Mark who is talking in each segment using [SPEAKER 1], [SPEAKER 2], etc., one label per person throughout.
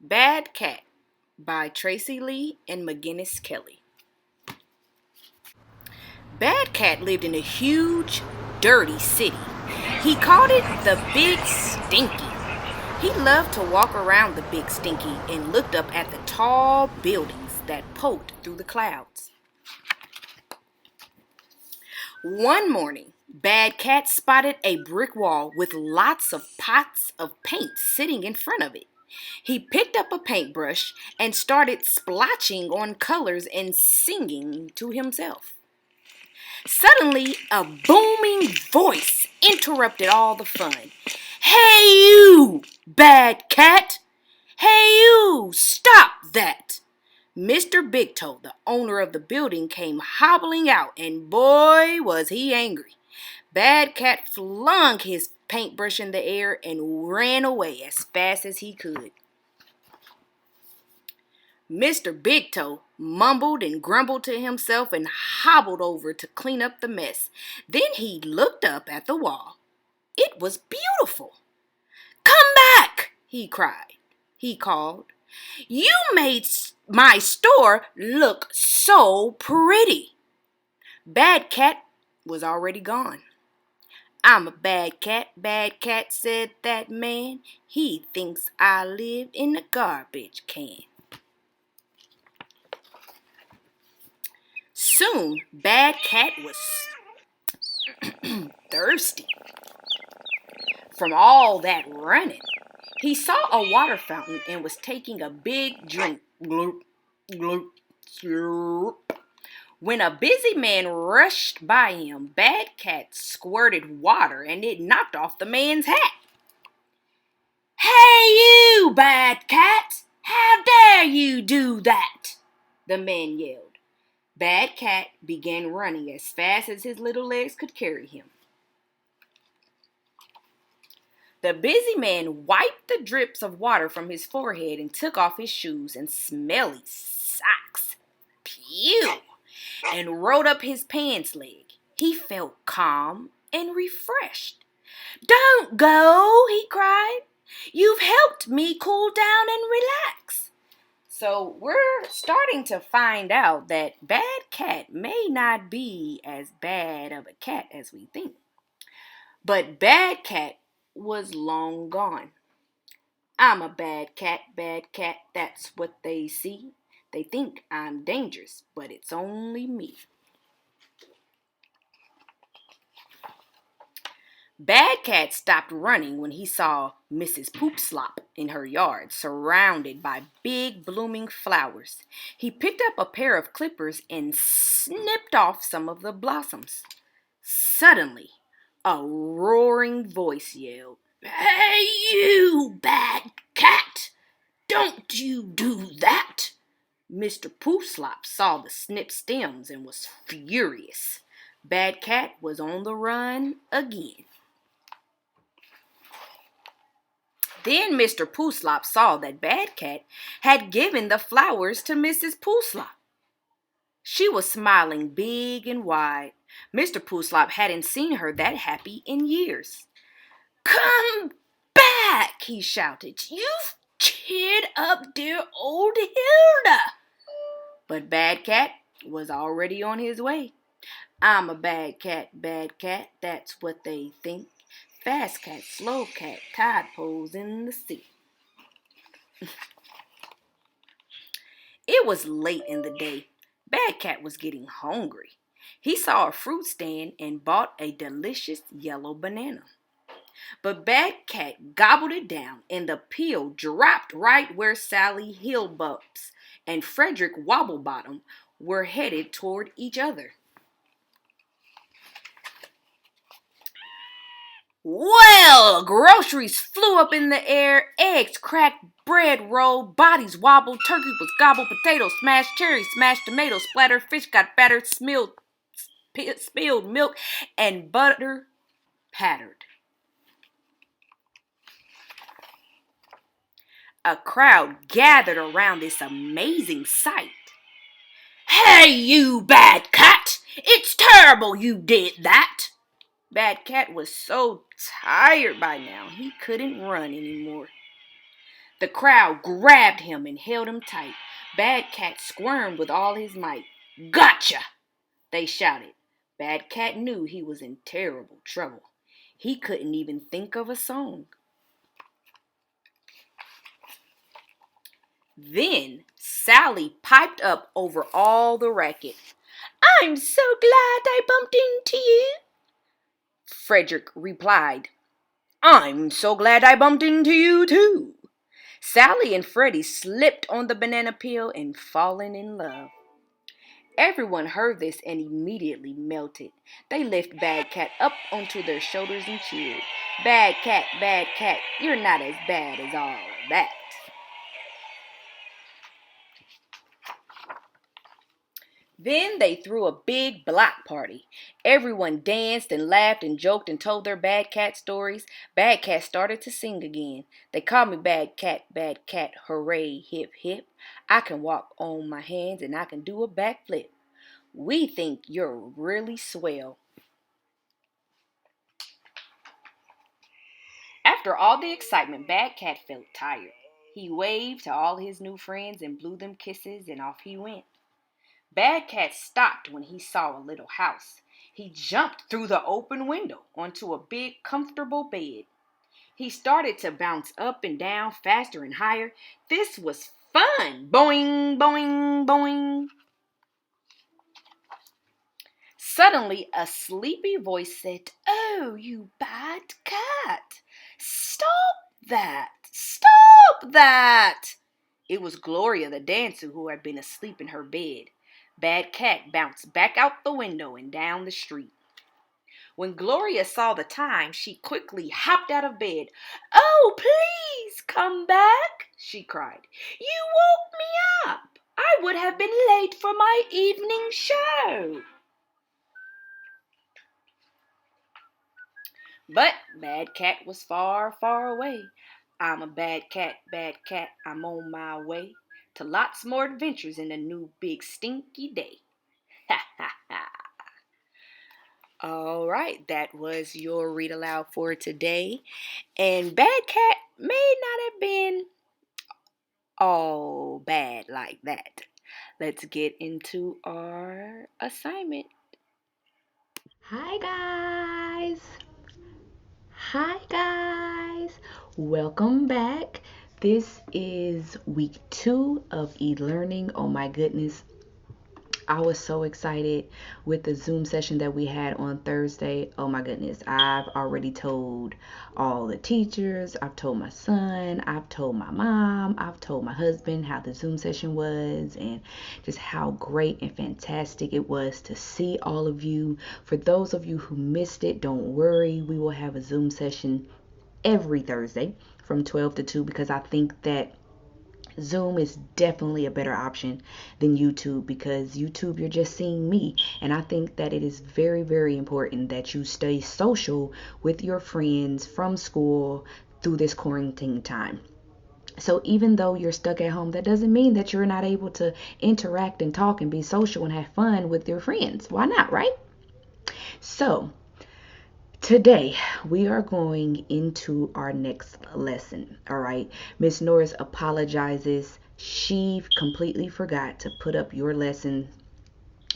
[SPEAKER 1] Bad Cat by Tracy Lee and McGinnis Kelly. Bad Cat lived in a huge, dirty city. He called it the Big Stinky. He loved to walk around the Big Stinky and looked up at the tall buildings that poked through the clouds. One morning, Bad Cat spotted a brick wall with lots of pots of paint sitting in front of it. He picked up a paintbrush and started splotching on colors and singing to himself. Suddenly, a booming voice interrupted all the fun. "Hey you, Bad Cat! Hey you, stop that!" Mr. Big Toe, the owner of the building, came hobbling out, and boy, was he angry. Bad Cat flung his paintbrush in the air and ran away as fast as he could. Mr. Big Toe mumbled and grumbled to himself and hobbled over to clean up the mess. Then he looked up at the wall. It was beautiful. "Come back!" he called. "You made my store look so pretty." Bad Cat was already gone. "I'm a bad cat," said that man. "He thinks I live in a garbage can." Soon, Bad Cat was thirsty from all that running. He saw a water fountain and was taking a big drink. Gloop, gloop, slurp. When a busy man rushed by him, Bad Cat squirted water and it knocked off the man's hat. "Hey you, Bad Cat! How dare you do that?" the man yelled. Bad Cat began running as fast as his little legs could carry him. The busy man wiped the drips of water from his forehead and took off his shoes and smelly socks. Phew! And rolled up his pants leg. He felt calm and refreshed. "Don't go," he cried. "You've helped me cool down and relax." So we're starting to find out that Bad Cat may not be as bad of a cat as we think. But Bad Cat was long gone. "I'm a bad cat, that's what they see. They think I'm dangerous, but it's only me." Bad Cat stopped running when he saw Mrs. Poopslop in her yard, surrounded by big blooming flowers. He picked up a pair of clippers and snipped off some of the blossoms. Suddenly, a roaring voice yelled, "Hey you, Bad Cat! Don't you do that!" Mr. Poopslop saw the snipped stems and was furious. Bad Cat was on the run again. Then Mr. Poopslop saw that Bad Cat had given the flowers to Mrs. Poopslop. She was smiling big and wide. Mr. Poopslop hadn't seen her that happy in years. "Come back," he shouted. "You've cheered up dear old Hilda." But Bad Cat was already on his way. "I'm a bad cat, that's what they think. Fast cat, slow cat, tadpoles in the sea." It was late in the day. Bad Cat was getting hungry. He saw a fruit stand and bought a delicious yellow banana. But Bad Cat gobbled it down, and the peel dropped right where Sally Hillbumps and Frederick Wobblebottom were headed toward each other. Well, groceries flew up in the air, eggs cracked, bread rolled, bodies wobbled, turkey was gobbled, potatoes smashed, cherries smashed, tomatoes splattered, fish got battered, spilled milk, and butter pattered. A crowd gathered around this amazing sight. "Hey, you Bad Cat! It's terrible you did that!" Bad Cat was so tired by now he couldn't run anymore. The crowd grabbed him and held him tight. Bad Cat squirmed with all his might. Gotcha! They shouted. Bad Cat knew he was in terrible trouble. He couldn't even think of a song. Then Sally piped up over all the racket. I'm so glad I bumped into you, Frederick replied. I'm so glad I bumped into you too. Sally and Freddie slipped on the banana peel and fallen in love. Everyone heard this and immediately melted. They lifted Bad Cat up onto their shoulders and cheered. Bad Cat, you're not as bad as all that. Then they threw a big block party. Everyone danced and laughed and joked and told their Bad Cat stories. Bad Cat started to sing again. They called me Bad Cat, hooray, hip, hip. I can walk on my hands and I can do a backflip. We think you're really swell. After all the excitement, Bad Cat felt tired. He waved to all his new friends and blew them kisses, and off he went. Bad Cat stopped when he saw a little house. He jumped through the open window onto a big, comfortable bed. He started to bounce up and down faster and higher. This was fun! Boing, boing, boing. Suddenly, a sleepy voice said, Oh, you bad cat! Stop that! Stop that! It was Gloria the dancer who had been asleep in her bed. Bad Cat bounced back out the window and down the street. When Gloria saw the time, she quickly hopped out of bed. Oh, please come back, she cried. You woke me up. I would have been late for my evening show. But Bad Cat was far, far away. I'm a bad cat, I'm on my way to lots more adventures in a new big stinky day. Ha ha ha. All right, that was your read aloud for today. And Bad Cat may not have been all bad like that. Let's get into our assignment.
[SPEAKER 2] Hi guys! Hi guys! Welcome back. This is week 2 of e-learning. Oh my goodness. I was so excited with the Zoom session that we had on Thursday. Oh my goodness. I've already told all the teachers, I've told my son, I've told my mom, I've told my husband how the Zoom session was and just how great and fantastic it was to see all of you. For those of you who missed it, don't worry. We will have a Zoom session every Thursday from 12 to 2 because I think that Zoom is definitely a better option than YouTube because YouTube, you're just seeing me. And I think that it is very, very important that you stay social with your friends from school through this quarantine time. So even though you're stuck at home, that doesn't mean that you're not able to interact and talk and be social and have fun with your friends. Why not, right? So today, we are going into our next lesson, all right? Miss Norris apologizes. She completely forgot to put up your lesson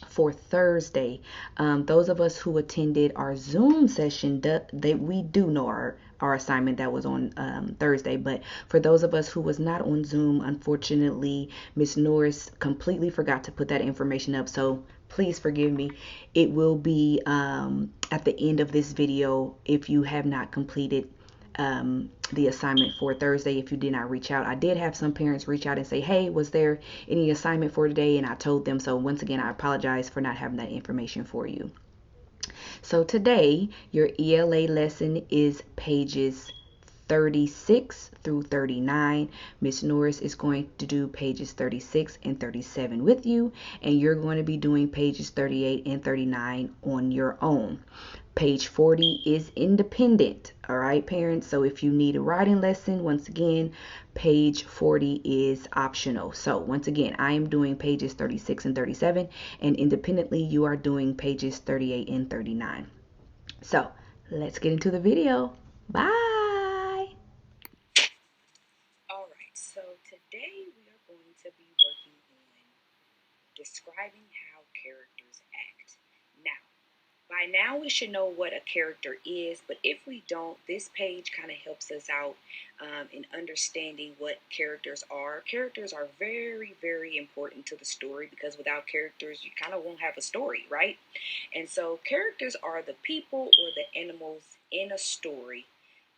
[SPEAKER 2] for Thursday. Those of us who attended our Zoom session, we do know our assignment that was on Thursday. But for those of us who was not on Zoom, unfortunately, Miss Norris completely forgot to put that information up. So please forgive me. It will be at the end of this video if you have not completed the assignment for Thursday. If you did not reach out, I did have some parents reach out and say, hey, was there any assignment for today? And I told them. So once again, I apologize for not having that information for you. So today, your ELA lesson is pages 36 through 39. Miss Norris is going to do pages 36 and 37 with you, and you're going to be doing pages 38 and 39 on your own. Page 40 is independent, all right, parents? So if you need a writing lesson, once again, page 40 is optional. So once again, I am doing pages 36 and 37, and independently, you are doing pages 38 and 39. So let's get into the video. Bye!
[SPEAKER 1] All right, to be working on describing how characters act. Now, by now, we should know what a character is, but if we don't, this page kind of helps us out in understanding what characters are. Characters are very, very important to the story because without characters, you kind of won't have a story, right? And so, characters are the people or the animals in a story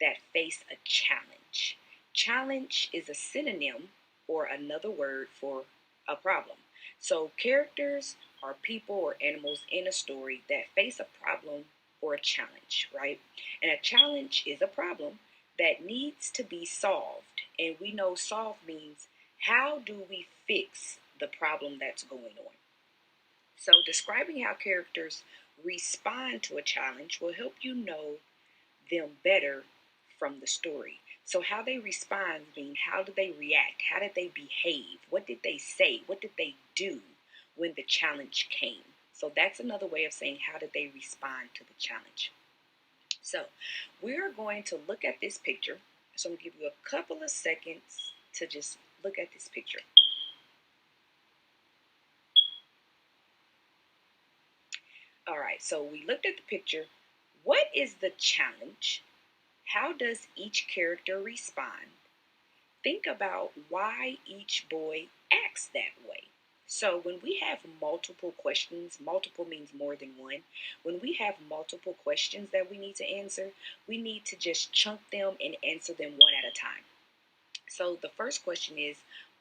[SPEAKER 1] that face a challenge. Challenge is a synonym or another word for a problem. So, characters are people or animals in a story that face a problem or a challenge, right? And a challenge is a problem that needs to be solved. And we know solve means how do we fix the problem that's going on? So, describing how characters respond to a challenge will help you know them better from the story. So, how they respond means how did they react? How did they behave? What did they say? What did they do when the challenge came? So, that's another way of saying how did they respond to the challenge. So, we're going to look at this picture. So, I'm going to give you a couple of seconds to just look at this picture. All right, so we looked at the picture. What is the challenge? How does each character respond? Think about why each boy acts that way. So when we have multiple questions, multiple means more than one. When we have multiple questions that we need to answer, we need to just chunk them and answer them one at a time. So the first question is,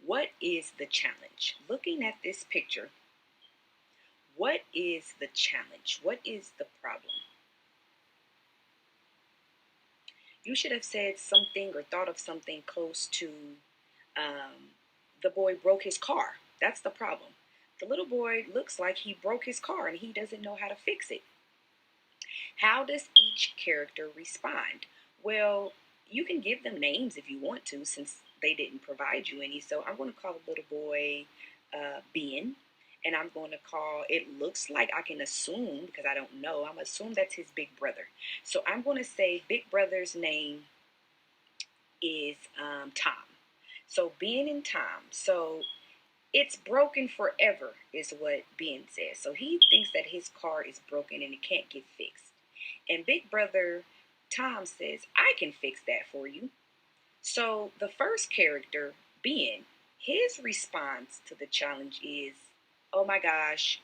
[SPEAKER 1] what is the challenge? Looking at this picture, what is the challenge? What is the problem? You should have said something or thought of something close to the boy broke his car. That's the problem. The little boy looks like he broke his car and he doesn't know how to fix it. How does each character respond? Well, you can give them names if you want to, since they didn't provide you any. So I'm going to call the little boy Ben. And I'm going to call, it looks like I can assume, because I don't know, I'm assume that's his big brother. So I'm going to say big brother's name is Tom. So Ben and Tom. So it's broken forever, is what Ben says. So he thinks that his car is broken and it can't get fixed. And big brother Tom says, I can fix that for you. So the first character, Ben, his response to the challenge is, oh my gosh,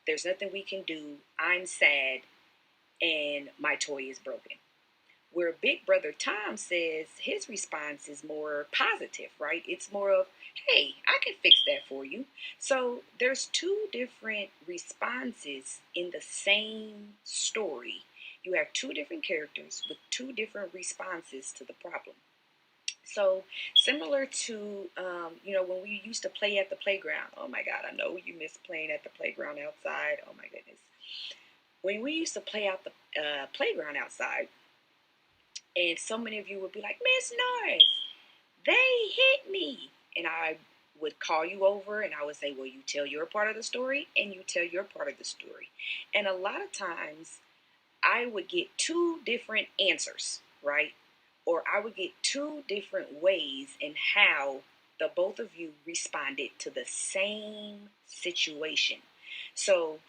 [SPEAKER 1] there's nothing we can do. I'm sad and my toy is broken. Where Big Brother Tom says his response is more positive, right? It's more of, hey, I can fix that for you. So there's two different responses in the same story. You have two different characters with two different responses to the problem. So similar to, when we used to play at the playground. Oh my God, I know you miss playing at the playground outside. Oh my goodness. When we used to play out the playground outside, and so many of you would be like, Miss Norris, they hit me. And I would call you over and I would say, well, you tell your part of the story and you tell your part of the story. And a lot of times I would get two different answers, right? Or I would get two different ways in how the both of you responded to the same situation. So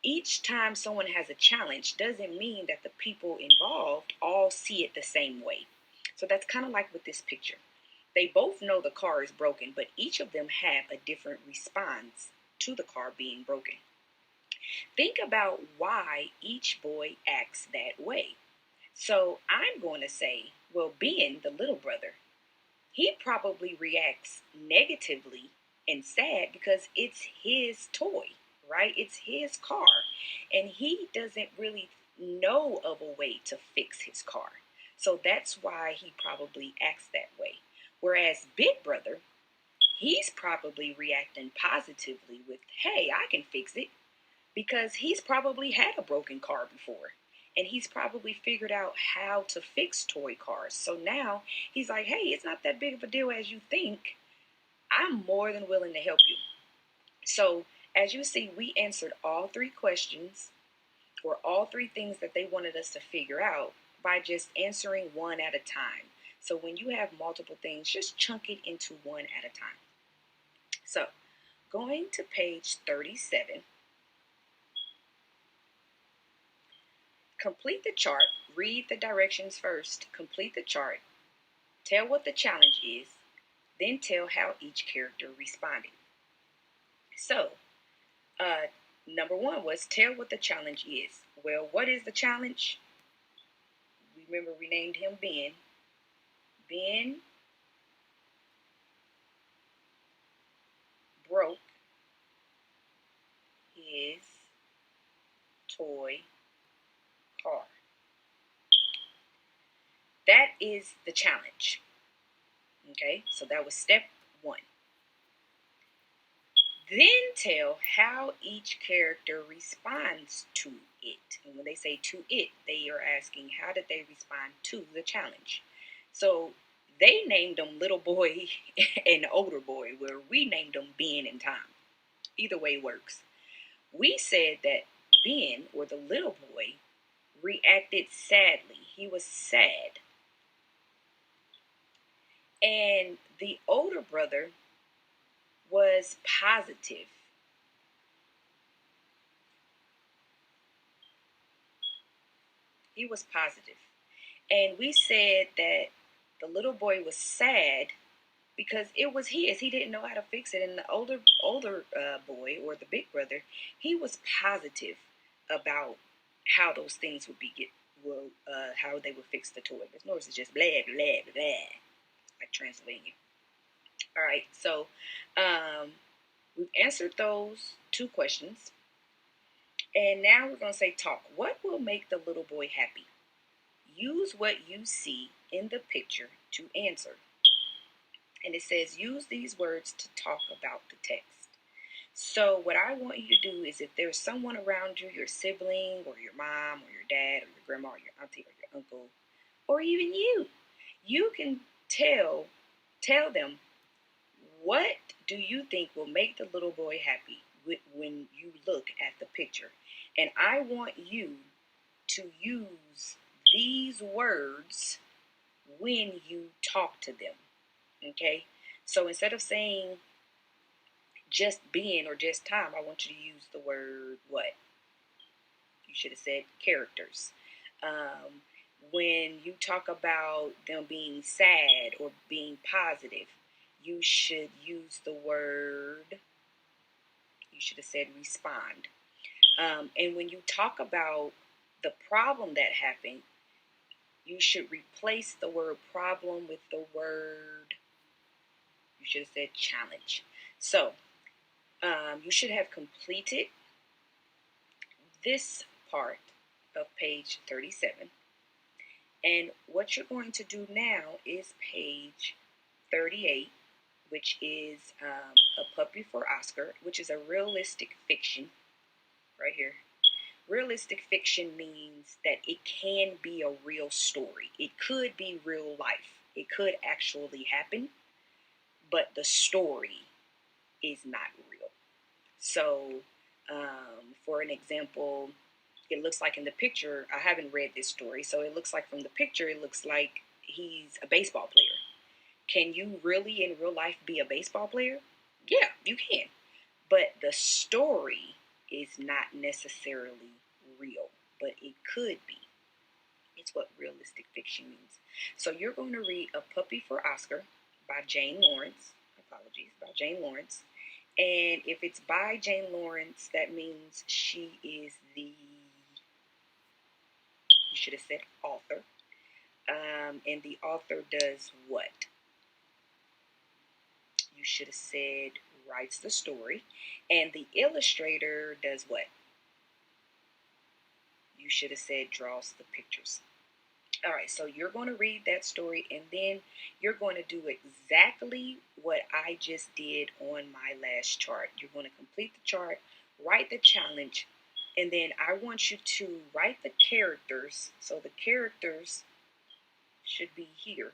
[SPEAKER 1] each time someone has a challenge doesn't mean that the people involved all see it the same way. So that's kind of like with this picture. They both know the car is broken, but each of them have a different response to the car being broken. Think about why each boy acts that way. So I'm going to say, well, being the little brother, he probably reacts negatively and sad because it's his toy, right? It's his car. And he doesn't really know of a way to fix his car. So that's why he probably acts that way. Whereas Big Brother, he's probably reacting positively with, hey, I can fix it, because he's probably had a broken car before and he's probably figured out how to fix toy cars. So now he's like, hey, it's not that big of a deal as you think. I'm more than willing to help you. So as you see, we answered all three questions or all three things that they wanted us to figure out by just answering one at a time. So when you have multiple things, just chunk it into one at a time. So, going to page 37, complete the chart, read the directions first, complete the chart, tell what the challenge is, then tell how each character responded. So, number one was tell what the challenge is. Well, what is the challenge? Remember, we named him Ben. Ben broke his toy car. That is the challenge. Okay, so that was step one. Then tell how each character responds to it. And when they say to it, they are asking how did they respond to the challenge. So they named them little boy and older boy, where we named them Ben and Tom. Either way works. We said that Ben, or the little boy, reacted sadly. He was sad. And the older brother was positive. He was positive. And we said that the little boy was sad because it was his. He didn't know how to fix it. And the older boy, or the big brother, he was positive about how those things would be how they would fix the toy. But Norris is just blah blah blah, like Transylvania. All right, so we've answered those two questions, and now we're gonna say talk. What will make the little boy happy? Use what you see in the picture to answer. And it says use these words to talk about the text. So what I want you to do is, if there's someone around you, your sibling or your mom or your dad or your grandma or your auntie or your uncle, or even you can tell them, what do you think will make the little boy happy when you look at the picture? And I want you to use these words when you talk to them. Okay? So instead of saying just Ben or just Tom, I want you to use the word what? You should have said characters. When you talk about them being sad or being positive, you should use the word, you should have said respond. And when you talk about the problem that happened, you should replace the word problem with the word, you should have said challenge. So you should have completed this part of page 37. And what you're going to do now is page 38, which is A Puppy for Oscar, which is a realistic fiction right here. Realistic fiction means that it can be a real story. It could be real life. It could actually happen, but the story is not real. So, for an example, it looks like in the picture, I haven't read this story, so it looks like from the picture, it looks like he's a baseball player. Can you really in real life be a baseball player? Yeah, you can. But the story is not necessarily real, but it could be. It's what realistic fiction means. So you're going to read A Puppy for Oscar by Jane Lawrence. Apologies, by Jane Lawrence. And if it's by Jane Lawrence, that means she is the, you should have said author. And the author does what? You should have said writes the story. And the illustrator does what? You should have said draws the pictures. All right, so you're going to read that story, and then you're going to do exactly what I just did on my last chart. You're going to complete the chart, write the challenge, and then I want you to write the characters. So the characters should be here.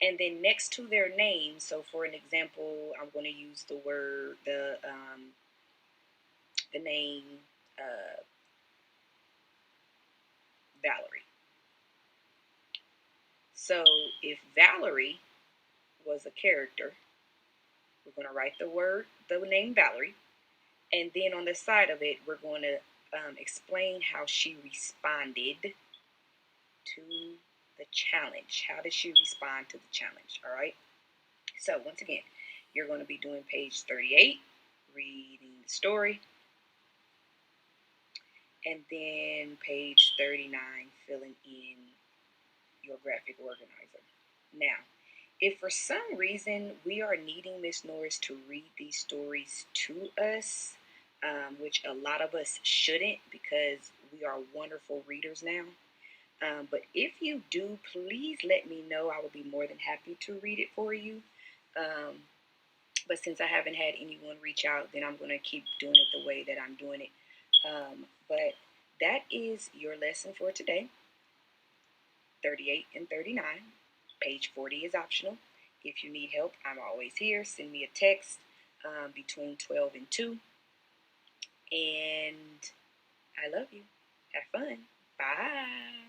[SPEAKER 1] And then next to their name, so for an example, I'm going to use the word, the name Valerie. So if Valerie was a character, we're going to write the name Valerie, and then on the side of it, we're going to explain how she responded to the challenge. How did she respond to the challenge? All right. So once again, you're going to be doing page 38, reading the story, and then page 39, filling in your graphic organizer. Now, if for some reason we are needing Miss Norris to read these stories to us, which a lot of us shouldn't because we are wonderful readers now. But if you do, please let me know. I will be more than happy to read it for you. But since I haven't had anyone reach out, then I'm going to keep doing it the way that I'm doing it. But that is your lesson for today. 38 and 39. Page 40 is optional. If you need help, I'm always here. Send me a text between 12 and 2. And I love you. Have fun. Bye.